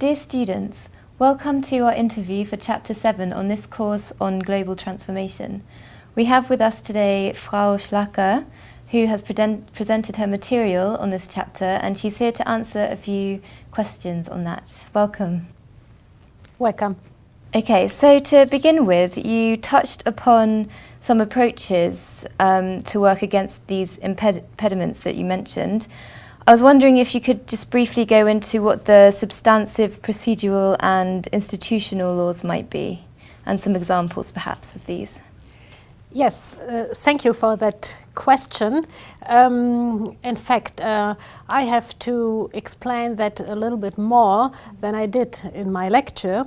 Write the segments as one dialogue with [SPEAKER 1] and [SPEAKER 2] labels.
[SPEAKER 1] Dear students, welcome to our interview for Chapter 7 on this course on global transformation. We have with us today Frau Schlacke, who has presented her material on this chapter, and she's here to answer a few questions on that. Welcome.
[SPEAKER 2] Welcome.
[SPEAKER 1] Okay, so to begin with, you touched upon some approaches to work against these impediments that you mentioned. I was wondering if you could just briefly go into what the substantive, procedural and institutional laws might be, and some examples perhaps of these.
[SPEAKER 2] Yes, thank you for that question. In fact, I have to explain that a little bit more than I did in my lecture.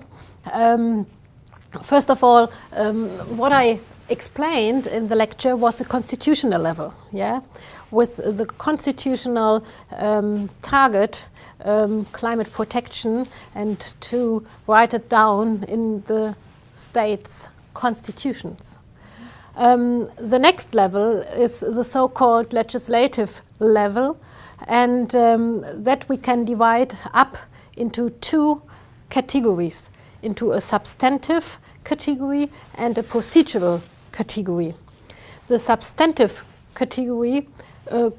[SPEAKER 2] First of all, what I explained in the lecture was the constitutional level, with the constitutional target, climate protection, and to write it down in the states' constitutions. The next level is the so-called legislative level, and that we can divide up into two categories, into a substantive category and a procedural category. The substantive category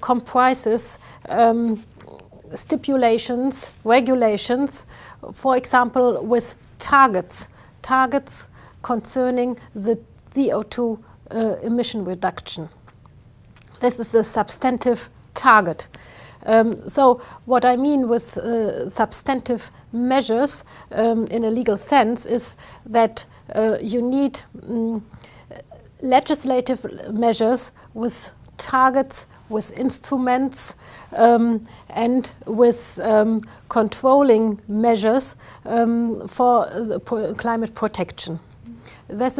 [SPEAKER 2] comprises stipulations, regulations, for example, with targets concerning the CO2 emission reduction. This is a substantive target. So what I mean with substantive measures in a legal sense is that you need legislative measures with targets, with instruments, and with controlling measures for the climate protection. That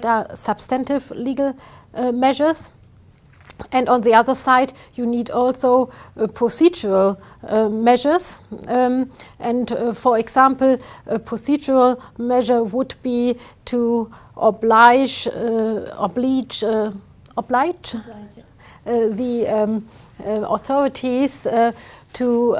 [SPEAKER 2] are substantive legal measures. And on the other side, you need also procedural measures. For example, a procedural measure would be to oblige the authorities to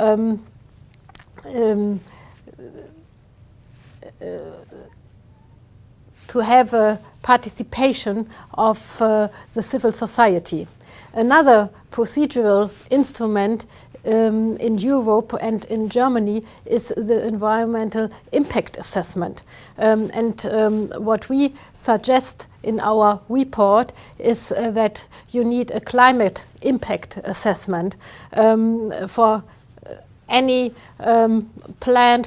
[SPEAKER 2] have a participation of the civil society. Another procedural instrument in Europe and in Germany is the environmental impact assessment. What we suggest in our report is that you need a climate impact assessment for any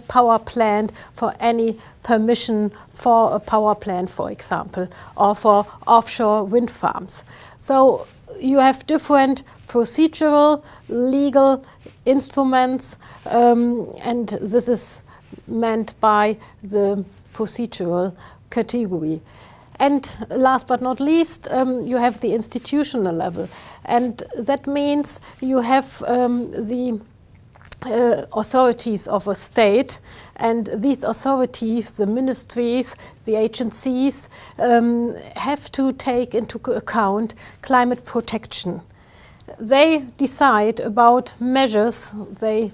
[SPEAKER 2] power plant, for any permission for a power plant, for example, or for offshore wind farms. So you have different procedural legal instruments, and this is meant by the procedural category. And last but not least, you have the institutional level, and that means you have the authorities of a state, and these authorities, the ministries, the agencies, have to take into account climate protection. They decide about measures they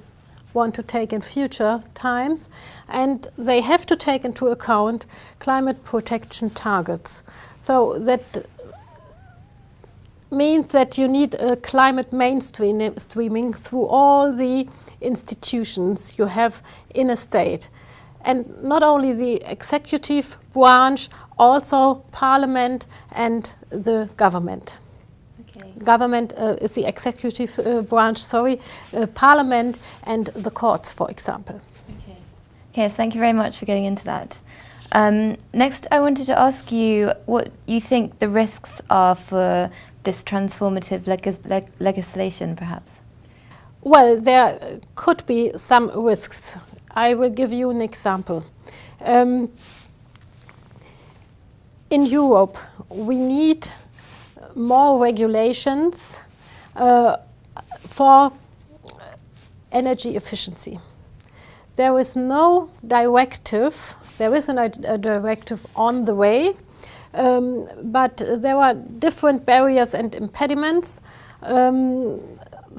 [SPEAKER 2] want to take in future times, and they have to take into account climate protection targets. So that means that you need a climate mainstreaming through all the institutions you have in a state. And not only the executive branch, also parliament and the government. Okay. Government is the executive branch, parliament and the courts, for example.
[SPEAKER 1] Okay, so thank you very much for getting into that. Next, I wanted to ask you what you think the risks are for this transformative legislation, perhaps.
[SPEAKER 2] Well, there could be some risks. I will give you an example. In Europe, we need more regulations for energy efficiency. There is no directive. There is a directive on the way, but there are different barriers and impediments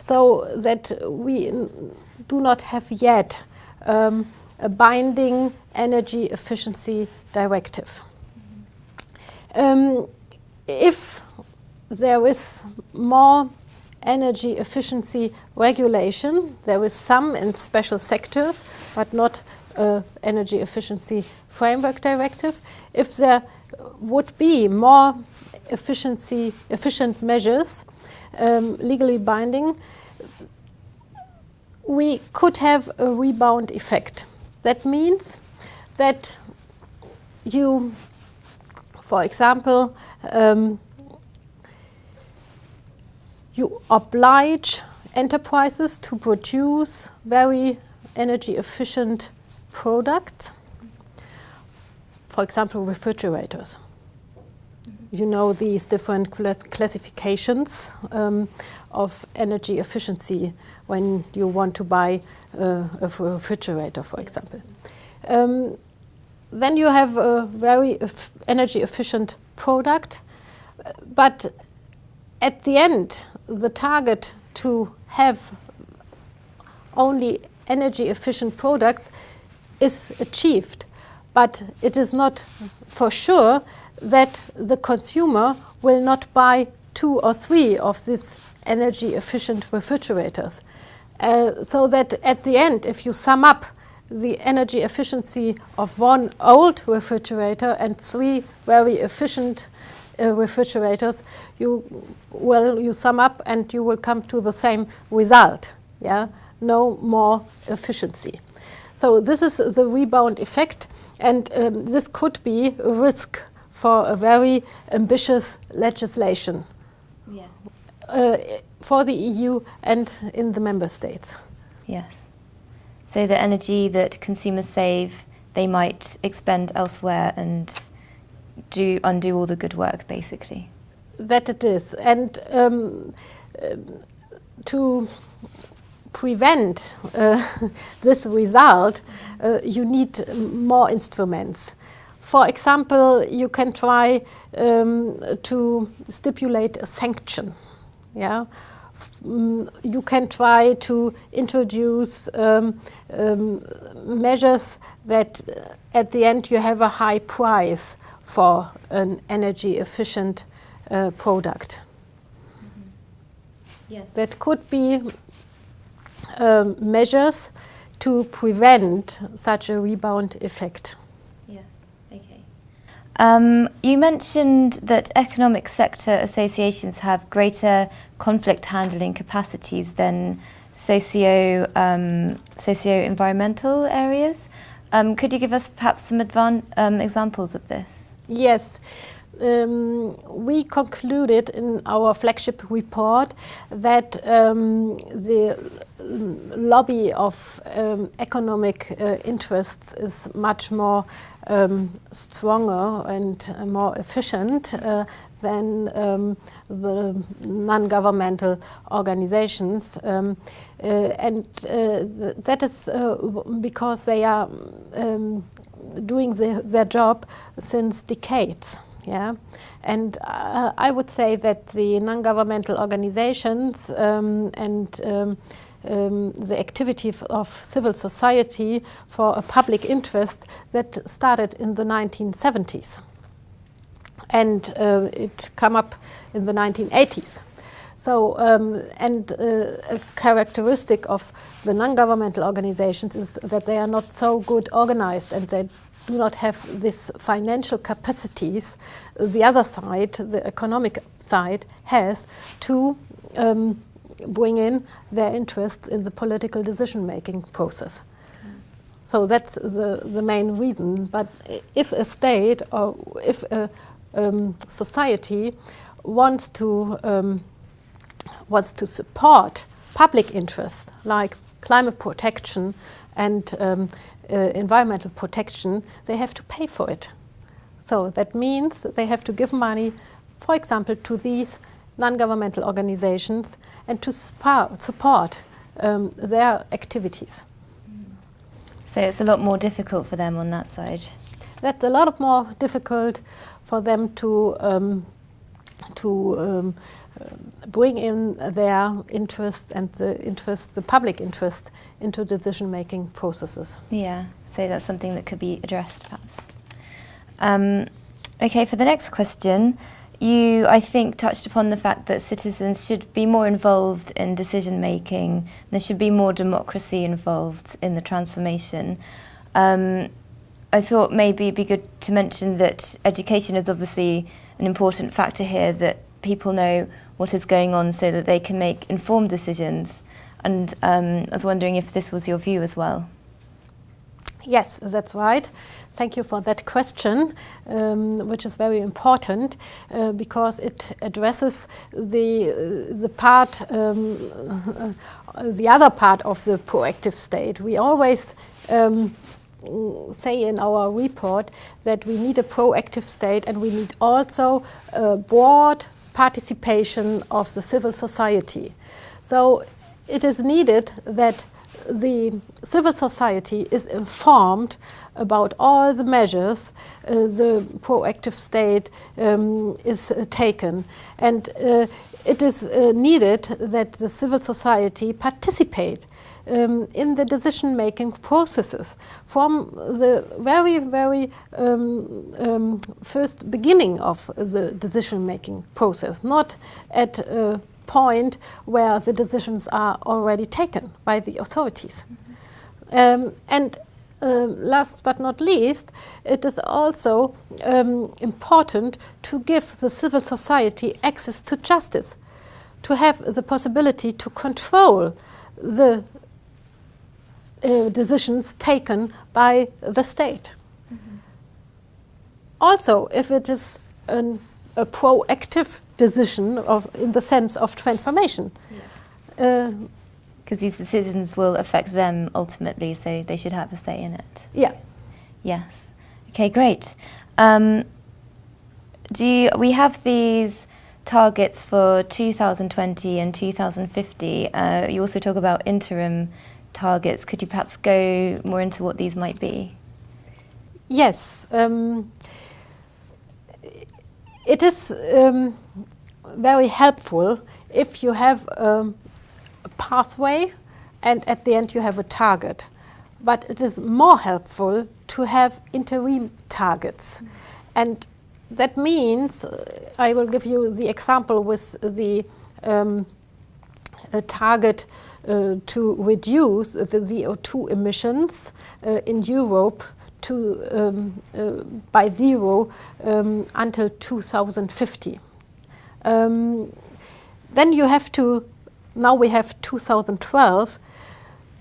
[SPEAKER 2] so that we do not have yet a binding energy efficiency directive. If there is more energy efficiency regulation, there is some in special sectors, but not energy efficiency framework directive. If there would be more efficient measures, legally binding, we could have a rebound effect. That means that you, for example, you oblige enterprises to produce very energy efficient products, for example, refrigerators. You know these different classifications of energy efficiency when you want to buy a refrigerator, for example. Then you have a very energy efficient product, but at the end, the target to have only energy efficient products is achieved, but it is not for sure that the consumer will not buy 2 or 3 of these energy efficient refrigerators. So that at the end, if you sum up the energy efficiency of one old refrigerator and 3 very efficient refrigerators, you sum up and you will come to the same result. Yeah, no more efficiency. So this is the rebound effect, and this could be a risk for a very ambitious legislation.
[SPEAKER 1] Yes.
[SPEAKER 2] For the EU and in the member states.
[SPEAKER 1] Yes. So the energy that consumers save, they might expend elsewhere and undo all the good work, basically.
[SPEAKER 2] That it is. And to prevent this result, you need more instruments. For example, you can try to stipulate a sanction. Yeah, you can try to introduce measures that at the end you have a high price for an energy efficient product.
[SPEAKER 1] Mm-hmm. Yes.
[SPEAKER 2] That could be measures to prevent such a rebound effect.
[SPEAKER 1] Yes, okay. You mentioned that economic sector associations have greater conflict handling capacities than socio-environmental areas. Could you give us perhaps some examples of this?
[SPEAKER 2] Yes. We concluded in our flagship report that the lobby of economic interests is much more stronger and more efficient than the non-governmental organizations. And that is because they are doing their job since decades. Yeah, and I would say that the non-governmental organizations and the activity of civil society for a public interest that started in the 1970s, and it came up in the 1980s. So, a characteristic of the non-governmental organizations is that they are not so good organized, and they do not have this financial capacities the other side, the economic side, has to bring in their interests in the political decision-making process. So that's the main reason. But if a state or if a society wants to support public interests like climate protection and environmental protection, they have to pay for it. So that means that they have to give money, for example, to these non-governmental organizations and to support their activities.
[SPEAKER 1] So it's a lot more difficult for them on that side.
[SPEAKER 2] That's a lot more difficult for them to bring in their interest and the public interest into decision-making processes.
[SPEAKER 1] Yeah, so that's something that could be addressed, perhaps. Okay, for the next question, you, I think, touched upon the fact that citizens should be more involved in decision-making. There should be more democracy involved in the transformation. I thought maybe it'd be good to mention that education is obviously an important factor here, that people know what is going on so that they can make informed decisions. And I was wondering if this was your view as well.
[SPEAKER 2] Yes, that's right. Thank you for that question, which is very important because it addresses the part, the other part of the proactive state. We always say in our report that we need a proactive state, and we need also a broad participation of the civil society. So it is needed that the civil society is informed about all the measures the proactive state is taken. And it is needed that the civil society participate in the decision-making processes from the very, very first beginning of the decision-making process, not at a point where the decisions are already taken by the authorities. Last but not least, it is also important to give the civil society access to justice, to have the possibility to control the decisions taken by the state. Also, if it is a proactive decision in the sense of transformation.
[SPEAKER 1] Because these decisions will affect them ultimately, so they should have a say in it.
[SPEAKER 2] Yeah.
[SPEAKER 1] Yes. Okay, great. We have these targets for 2020 and 2050. You also talk about interim targets. Could you perhaps go more into what these might be?
[SPEAKER 2] Yes. It is very helpful if you have a pathway and at the end you have a target. But it is more helpful to have interim targets. And that means, I will give you the example with the target to reduce the CO2 emissions in Europe to by zero until 2050. Then you have to, now we have 2012,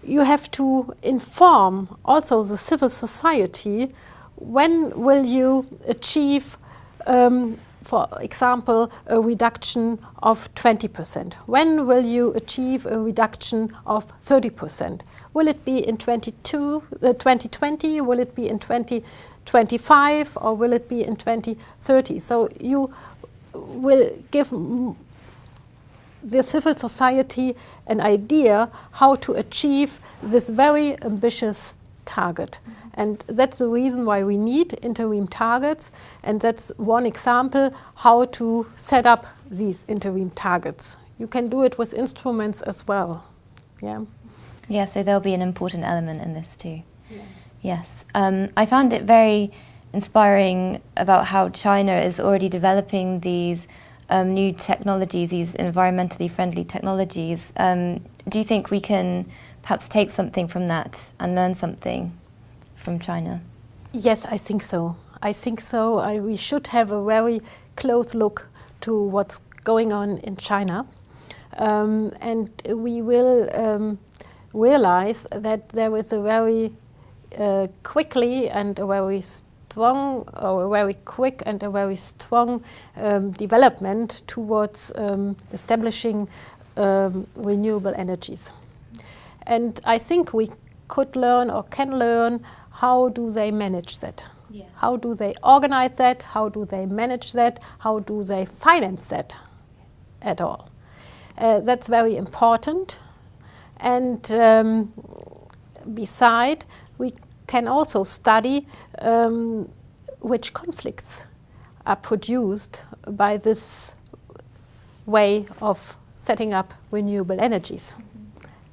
[SPEAKER 2] you have to inform also the civil society when will you achieve, for example, a reduction of 20%. When will you achieve a reduction of 30%? Will it be in 2020? Will it be in 2025? Or will it be in 2030? So you will give the civil society an idea how to achieve this very ambitious target. And that's the reason why we need interim targets, and that's one example how to set up these interim targets. You can do it with instruments as well. Yeah.
[SPEAKER 1] Yeah, so there'll be an important element in this too. Yeah. Yes. I found it very inspiring about how China is already developing these new technologies, these environmentally friendly technologies. Do you think we can perhaps take something from that and learn something from China?
[SPEAKER 2] Yes, I think so. I think so. We should have a very close look to what's going on in China. And we will realize that there is a very quickly and a very strong, or a very quick and a very strong development towards establishing renewable energies. And I think we could learn or can learn how do they manage that? Yeah. How do they organize that? How do they manage that? How do they finance that at all? That's very important. And beside, we can also study which conflicts are produced by this way of setting up renewable energies.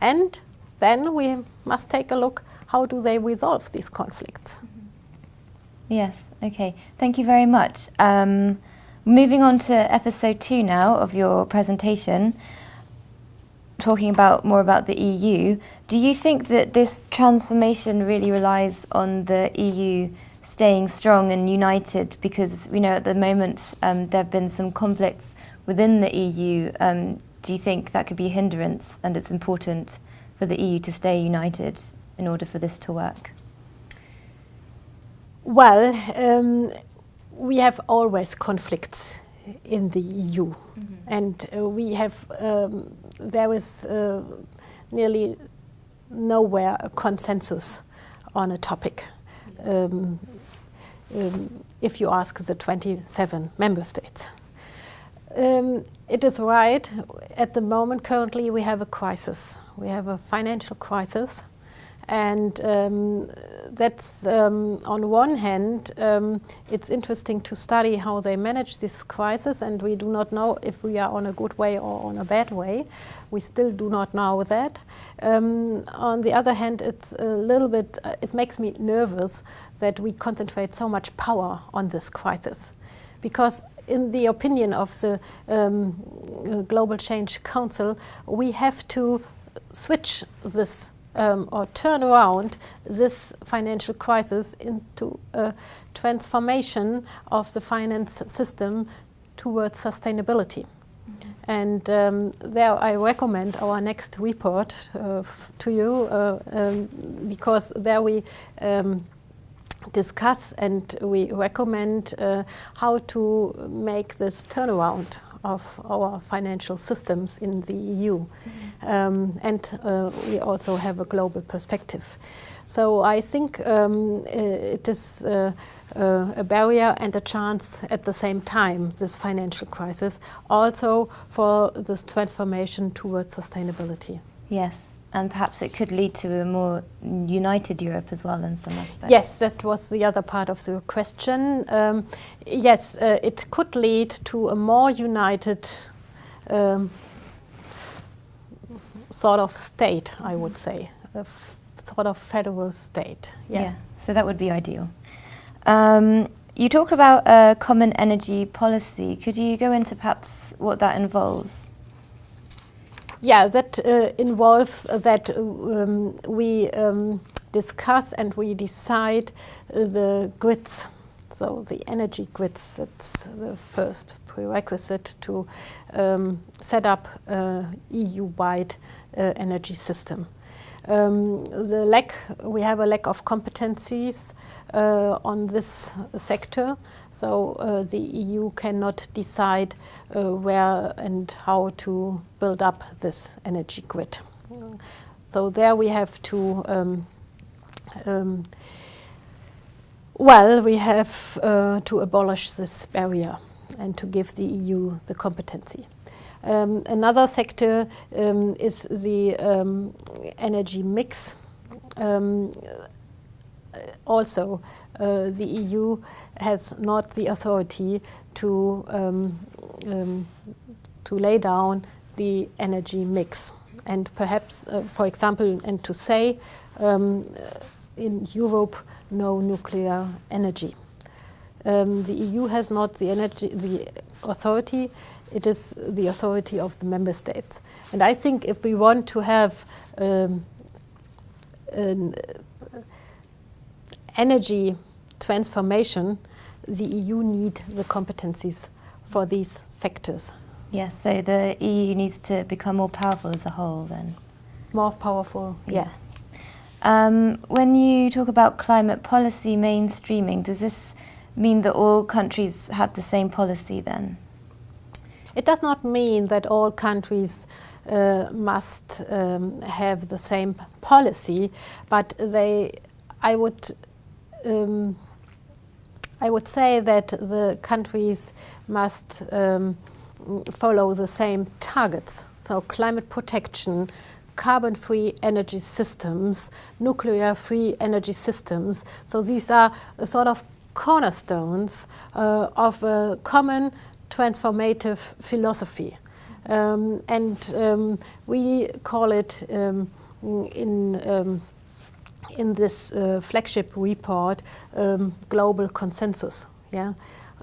[SPEAKER 2] And then we must take a look, how do they resolve these conflicts?
[SPEAKER 1] Yes, okay. Thank you very much. Moving on to episode 2 now of your presentation, talking more about the EU. Do you think that this transformation really relies on the EU staying strong and united? Because we know at the moment there have been some conflicts within the EU. Do you think that could be a hindrance, and it's important for the EU to stay united in order for this to work?
[SPEAKER 2] Well, we have always conflicts in the EU, and we have there is nearly nowhere a consensus on a topic. If you ask the 27 member states. It is right, at the moment currently we have a crisis. We have a financial crisis, and that's on one hand it's interesting to study how they manage this crisis, and we do not know if we are on a good way or on a bad way. We still do not know that. On the other hand, it's a little bit, it makes me nervous that we concentrate so much power on this crisis, because in the opinion of the Global Change Council, we have to switch this or turn around this financial crisis into a transformation of the finance system towards sustainability. And there I recommend our next report to you, because there we discuss and we recommend how to make this turnaround of our financial systems in the EU. And we also have a global perspective. So I think it is a barrier and a chance at the same time, this financial crisis, also for this transformation towards sustainability.
[SPEAKER 1] Yes, and perhaps it could lead to a more united Europe as well in some aspects.
[SPEAKER 2] Yes, that was the other part of the question. Yes, it could lead to a more united sort of state, I would say, a sort of federal state.
[SPEAKER 1] Yeah, so that would be ideal. You talk about a common energy policy. Could you go into perhaps what that involves?
[SPEAKER 2] Yeah, that involves that we discuss and we decide the grids, so the energy grids. That's the first prerequisite to set up an EU-wide energy system. We have a lack of competencies on this sector, so the EU cannot decide where and how to build up this energy grid. So there we have to, we have to abolish this barrier and to give the EU the competency. Another sector is the energy mix. Also, the EU has not the authority to lay down the energy mix. And perhaps, for example, and to say, in Europe, no nuclear energy. The EU has not the authority. It is the authority of the member states. And I think if we want to have an energy transformation, the EU needs the competencies for these sectors.
[SPEAKER 1] Yes, so the EU needs to become more powerful as a whole then.
[SPEAKER 2] More powerful, yeah.
[SPEAKER 1] When you talk about climate policy mainstreaming, does this mean that all countries have the same policy then?
[SPEAKER 2] It does not mean that all countries must have the same policy, but I would say that the countries must follow the same targets. So climate protection, carbon-free energy systems, nuclear-free energy systems. So these are sort of cornerstones of a common transformative philosophy. We call it in this flagship report global consensus. Yeah.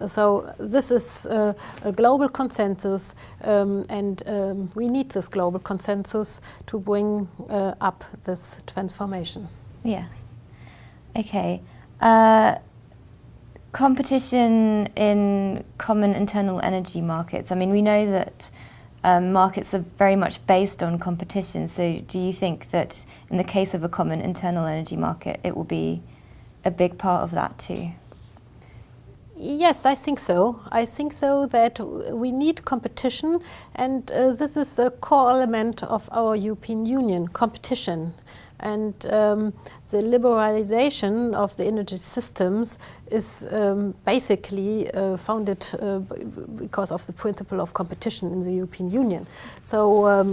[SPEAKER 2] So this is a global consensus, and we need this global consensus to bring up this transformation.
[SPEAKER 1] Yes. Okay. Competition in common internal energy markets. I mean, we know that markets are very much based on competition. So do you think that in the case of a common internal energy market, it will be a big part of that too?
[SPEAKER 2] Yes, I think so. I think so that we need competition, and this is a core element of our European Union, competition. And the liberalization of the energy systems is basically founded because of the principle of competition in the European Union. So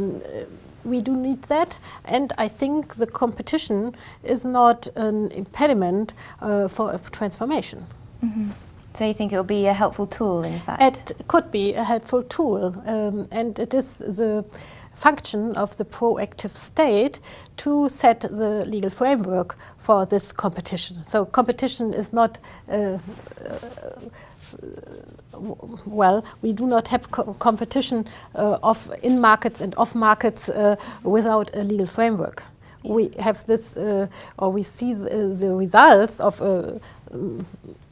[SPEAKER 2] we do need that, and I think the competition is not an impediment for a transformation.
[SPEAKER 1] Mm-hmm. So you think it will be a helpful tool, in fact?
[SPEAKER 2] It could be a helpful tool, and it is the function of the proactive state to set the legal framework for this competition. So competition is not, well, we do not have competition of in markets and off markets without a legal framework. We have this, or we see the results of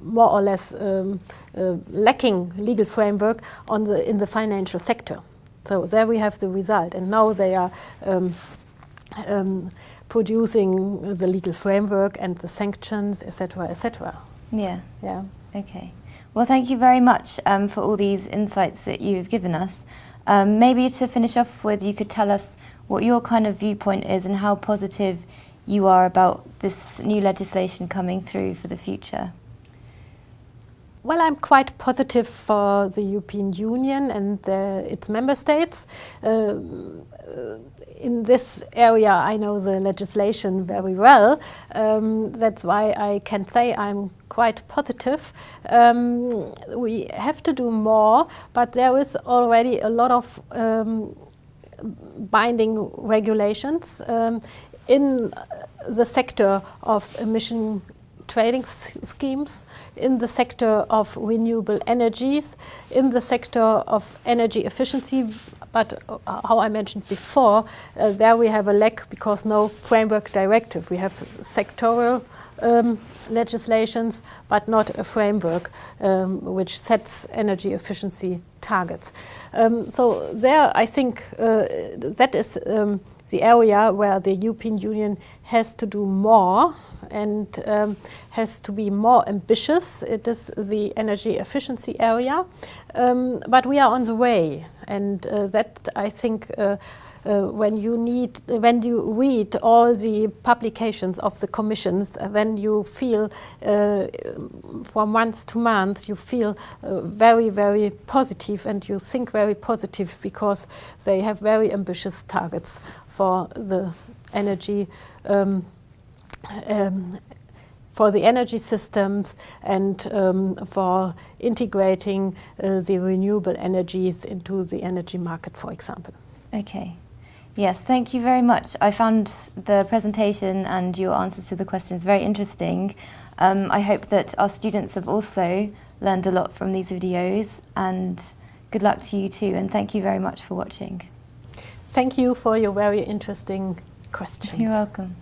[SPEAKER 2] more or less lacking legal framework in the financial sector. So there we have the result, and now they are producing the legal framework and the sanctions, etc., etc.
[SPEAKER 1] Yeah.
[SPEAKER 2] Yeah.
[SPEAKER 1] Okay. Well, thank you very much for all these insights that you've given us. Maybe to finish off with, you could tell us what your kind of viewpoint is and how positive you are about this new legislation coming through for the future.
[SPEAKER 2] Well, I'm quite positive for the European Union and its member states. In this area, I know the legislation very well. That's why I can say I'm quite positive. We have to do more, but there is already a lot of binding regulations in the sector of emission trading schemes, in the sector of renewable energies, in the sector of energy efficiency. But how I mentioned before, there we have a lack because no framework directive. We have sectoral legislations, but not a framework which sets energy efficiency targets. So there, I think that is the area where the European Union has to do more and has to be more ambitious. It is the energy efficiency area, but we are on the way, and that I think when you read all the publications of the commissions, then you feel from month to month you feel very, very positive, and you think very positive because they have very ambitious targets for the energy systems and for integrating the renewable energies into the energy market, for example.
[SPEAKER 1] Okay. Yes, thank you very much. I found the presentation and your answers to the questions very interesting. I hope that our students have also learned a lot from these videos, and good luck to you too, and thank you very much for watching.
[SPEAKER 2] Thank you for your very interesting questions.
[SPEAKER 1] You're welcome.